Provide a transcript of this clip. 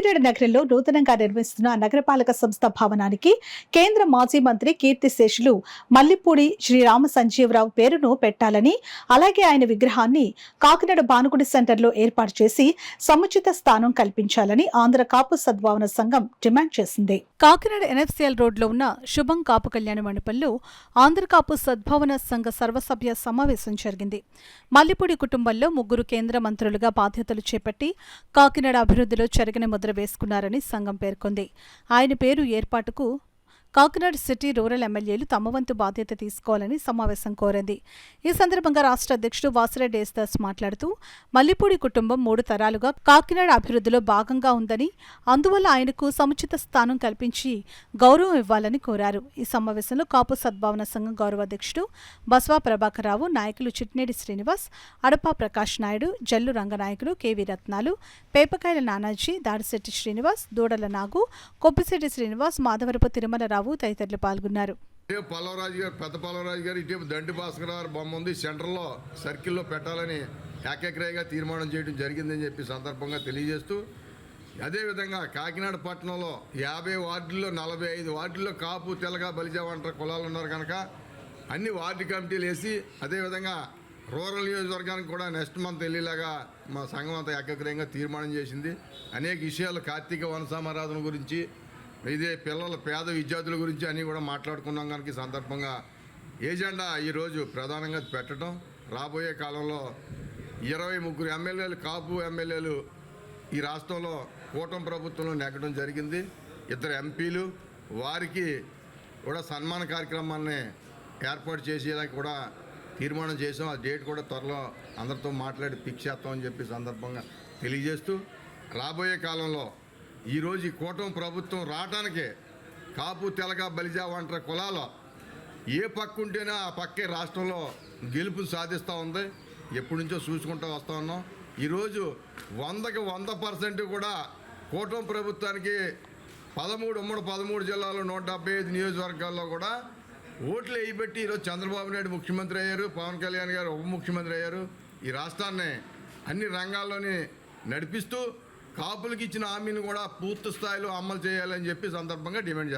కాకినాడ నగరంలో నూతనంగా నిర్మిస్తున్న నగరపాలక సంస్థ భవనానికి కేంద్ర మాజీ మంత్రి కీర్తిశేషులు మల్లిపూడి శ్రీరామ సంజీవరావు పేరును పెట్టాలని, అలాగే ఆయన విగ్రహాన్ని కాకినాడ భానుగుడి సెంటర్లో ఏర్పాటు చేసి సముచిత స్థానం కల్పించాలని ఆంధ్ర కాపు సద్భావన సంఘం డిమాండ్ చేసింది. కాకినాడ ఎన్ఎఫ్సిఎల్ రోడ్లో ఉన్న శుభం కాపు కళ్యాణ మండపంలో ఆంధ్ర కాపు సద్భావన సంఘ సర్వసభ్య సమావేశం జరిగింది. మల్లిపూడి కుటుంబంలో ముగ్గురు కేంద్ర మంత్రులుగా బాధ్యతలు చేపట్టి కాకినాడ అభివృద్ధిలో చెరగని ముద్ర వేసుకున్నారని సంఘం పేర్కొంది. ఆయన పేరు ఏర్పాటుకు కాకినాడ సిటీ రూరల్ ఎమ్మెల్యేలు తమ వంతు బాధ్యత తీసుకోవాలని సమావేశం కోరింది. ఈ సందర్భంగా రాష్ట్ర అధ్యక్షుడు వాసిరెడ్డి యేసుదాస్ మాట్లాడుతూ, మల్లిపూడి కుటుంబం 3 తరాలుగా కాకినాడ అభివృద్ధిలో భాగంగా ఉందని, అందువల్ల ఆయనకు సముచిత స్థానం కల్పించి గౌరవం ఇవ్వాలని కోరారు. ఈ సమావేశంలో కాపు సద్భావన సంఘం గౌరవ అధ్యక్షుడు బస్వా ప్రభాకరరావు, నాయకులు చిట్నేడి శ్రీనివాస్, అడపా ప్రకాష్ నాయుడు, జల్లు రంగనాయకులు, కెవి రత్నాలు, పేపకాయల నానాజీ, దాడిశెట్టి శ్రీనివాస్, దూడల నాగు, కొబ్బిశెట్టి శ్రీనివాస్, మాధవరపు తిరుమలరావు తదితరులు పాల్గొన్నారు. పల్లవరాజు గారు, పెద్ద పల్లవరాజు గారు, ఇటీవల దండి భాస్కర్ గారు బొమ్మ ఉంది, సెంటర్లో సర్కిల్లో పెట్టాలని ఏకగ్రహంగా తీర్మానం చేయడం జరిగిందని చెప్పి సందర్భంగా తెలియజేస్తూ, అదేవిధంగా కాకినాడ పట్టణంలో 50 వార్డుల్లో 45 వార్డుల్లో కాపు తెలగ బలిజ వంట కులాలు ఉన్నారు కనుక అన్ని వార్డు కమిటీలు వేసి, అదేవిధంగా రూరల్ నియోజకవర్గానికి కూడా నెక్స్ట్ మంత్ వెళ్ళేలాగా మా సంఘం అంతా ఏకగ్రహంగా తీర్మానం చేసింది. అనేక విషయాలు కార్తీక వనసామారాధన గురించి, ఇదే పిల్లల పేద విద్యార్థుల గురించి అన్నీ కూడా మాట్లాడుకున్నాం కనుక ఈ సందర్భంగా ఏజెండా ఈరోజు ప్రధానంగా పెట్టడం, రాబోయే కాలంలో 23 ఎమ్మెల్యేలు కాపు ఎమ్మెల్యేలు ఈ రాష్ట్రంలో కూటమి ప్రభుత్వంలో నెగ్గడం జరిగింది. 2 ఎంపీలు వారికి కూడా సన్మాన కార్యక్రమాన్ని ఏర్పాటు చేసేదానికి కూడా తీర్మానం చేసాం. ఆ డేట్ కూడా త్వరలో అందరితో మాట్లాడి ఫిక్స్ చేస్తామని చెప్పి సందర్భంగా తెలియజేస్తూ, రాబోయే కాలంలో ఈరోజు ఈ కూటమి ప్రభుత్వం రావడానికే కాపు తెలగ బలిజ వంట కులాలు ఏ పక్క ఉంటేనే ఆ పక్కే రాష్ట్రంలో గెలుపుని సాధిస్తూ ఉంది. ఎప్పటి నుంచో చూసుకుంటూ వస్తూ ఉన్నాం. ఈరోజు 100కి 100% కూడా కూటమి ప్రభుత్వానికి 13 జిల్లాలో 175 నియోజకవర్గాల్లో కూడా ఓట్లు వేయబెట్టి ఈరోజు చంద్రబాబు నాయుడు ముఖ్యమంత్రి అయ్యారు, పవన్ కళ్యాణ్ గారు ఉప ముఖ్యమంత్రి అయ్యారు. ఈ రాష్ట్రాన్ని అన్ని రంగాల్లోని నడిపిస్తూ కాపులకు ఇచ్చిన హామీని కూడా పూర్తి స్థాయిలో అమలు చేయాలని చెప్పి సందర్భంగా డిమాండ్ చేస్తారు.